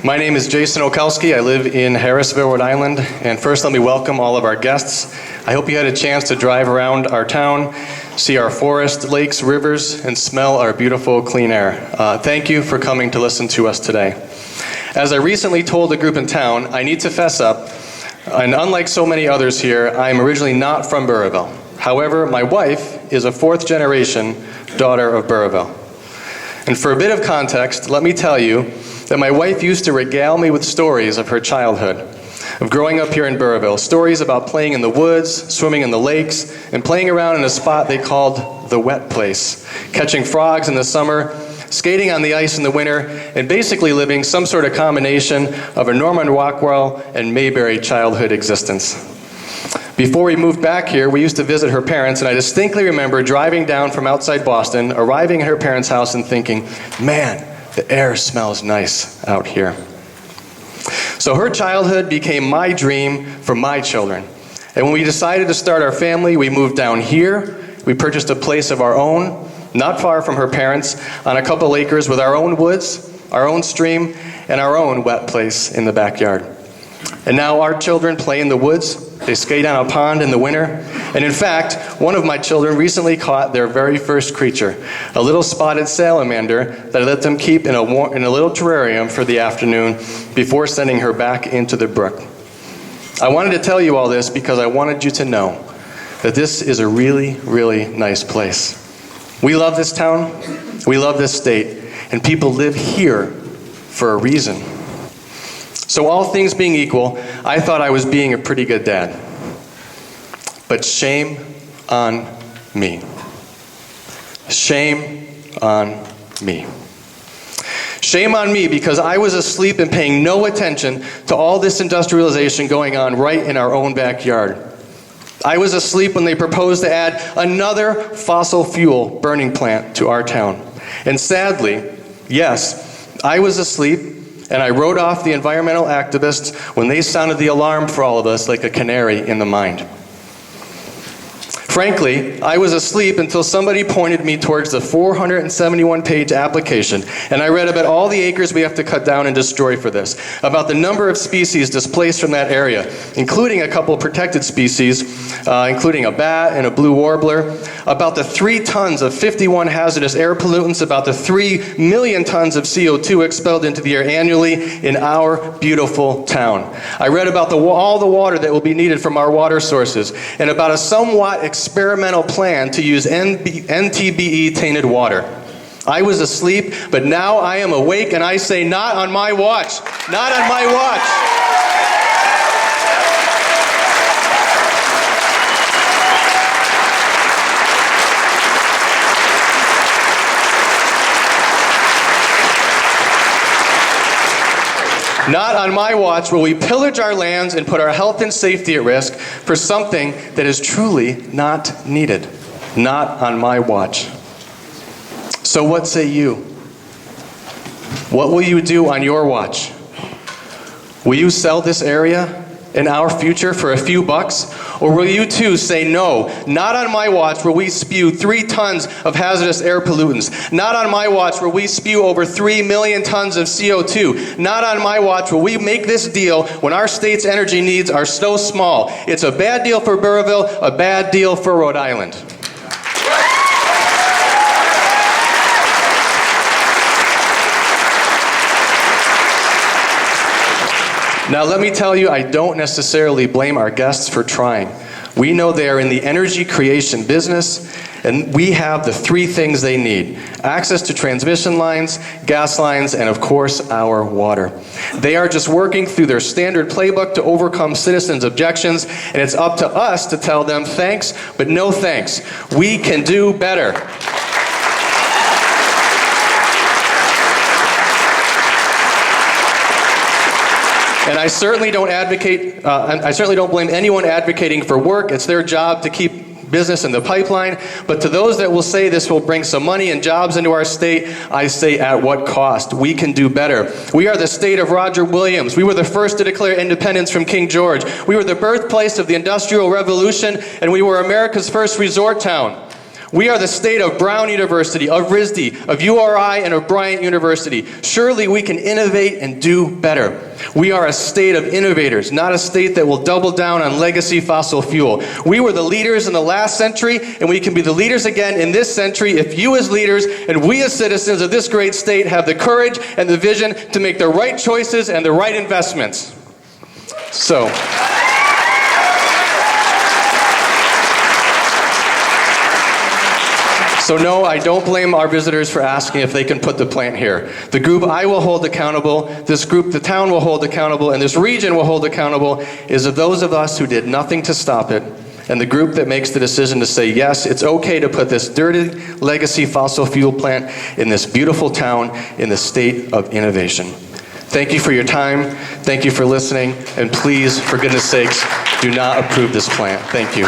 My name is Jason Okalski. I live in Harrisville, Rhode Island. And first, let me welcome all of our guests. I hope you had a chance to drive around our town, see our forest, lakes, rivers, and smell our beautiful clean air. Thank you for coming to listen to us today. As I recently told a group in town, I need to fess up, and unlike so many others here, I am originally not from Burrillville. However, my wife is a fourth-generation daughter of Burrillville. And for a bit of context, let me tell you that my wife used to regale me with stories of her childhood, of growing up here in Burrillville, stories about playing in the woods, swimming in the lakes, and playing around in a spot they called the wet place, catching frogs in the summer, skating on the ice in the winter, and basically living some sort of combination of a Norman Rockwell and Mayberry childhood existence. Before we moved back here, we used to visit her parents, and I distinctly remember driving down from outside Boston, arriving at her parents' house and thinking, man, the air smells nice out here. So her childhood became my dream for my children. And when we decided to start our family, we moved down here. We purchased a place of our own, not far from her parents, on a couple acres with our own woods, our own stream, and our own wet place in the backyard. And now our children play in the woods. They skate on a pond in the winter. And in fact, one of my children recently caught their very first creature, a little spotted salamander that I let them keep in a little terrarium for the afternoon before sending her back into the brook. I wanted to tell you all this because I wanted you to know that this is a really, really nice place. We love this town, we love this state, and people live here for a reason. So all things being equal, I thought I was being a pretty good dad. But shame on me. Shame on me. Shame on me because I was asleep and paying no attention to all this industrialization going on right in our own backyard. I was asleep when they proposed to add another fossil fuel burning plant to our town. And sadly, yes, I was asleep. And I wrote off the environmental activists when they sounded the alarm for all of us like a canary in the mine. Frankly, I was asleep until somebody pointed me towards the 471-page application, and I read about all the acres we have to cut down and destroy for this, about the number of species displaced from that area, including a couple protected species, including a bat and a blue warbler, about the 3 tons of 51 hazardous air pollutants, about the 3 million tons of CO2 expelled into the air annually in our beautiful town. I read about all the water that will be needed from our water sources, and about a somewhat experimental plan to use NTBE-tainted water. I was asleep, but now I am awake, and I say, not on my watch. Not on my watch. Not on my watch will we pillage our lands and put our health and safety at risk for something that is truly not needed. Not on my watch. So what say you? What will you do on your watch? Will you sell this area and our future for a few bucks? Or will you too say, no, not on my watch will we spew 3 tons of hazardous air pollutants. Not on my watch will we spew over 3 million tons of CO2. Not on my watch will we make this deal when our state's energy needs are so small. It's a bad deal for Burrillville, a bad deal for Rhode Island. Now let me tell you, I don't necessarily blame our guests for trying. We know they are in the energy creation business, and we have the 3 things they need: access to transmission lines, gas lines, and of course, our water. They are just working through their standard playbook to overcome citizens' objections, and it's up to us to tell them thanks, but no thanks. We can do better. And I certainly don't blame anyone advocating for work. It's their job to keep business in the pipeline. But to those that will say this will bring some money and jobs into our state, I say, at what cost? We can do better. We are the state of Roger Williams. We were the first to declare independence from King George. We were the birthplace of the Industrial Revolution, and we were America's first resort town. We are the state of Brown University, of RISD, of URI, and of Bryant University. Surely we can innovate and do better. We are a state of innovators, not a state that will double down on legacy fossil fuel. We were the leaders in the last century, and we can be the leaders again in this century if you as leaders and we as citizens of this great state have the courage and the vision to make the right choices and the right investments. So no, I don't blame our visitors for asking if they can put the plant here. The group I will hold accountable, this group the town will hold accountable, and this region will hold accountable is of those of us who did nothing to stop it, and the group that makes the decision to say, yes, it's okay to put this dirty legacy fossil fuel plant in this beautiful town in the state of innovation. Thank you for your time. Thank you for listening. And please, for goodness sakes, do not approve this plant. Thank you.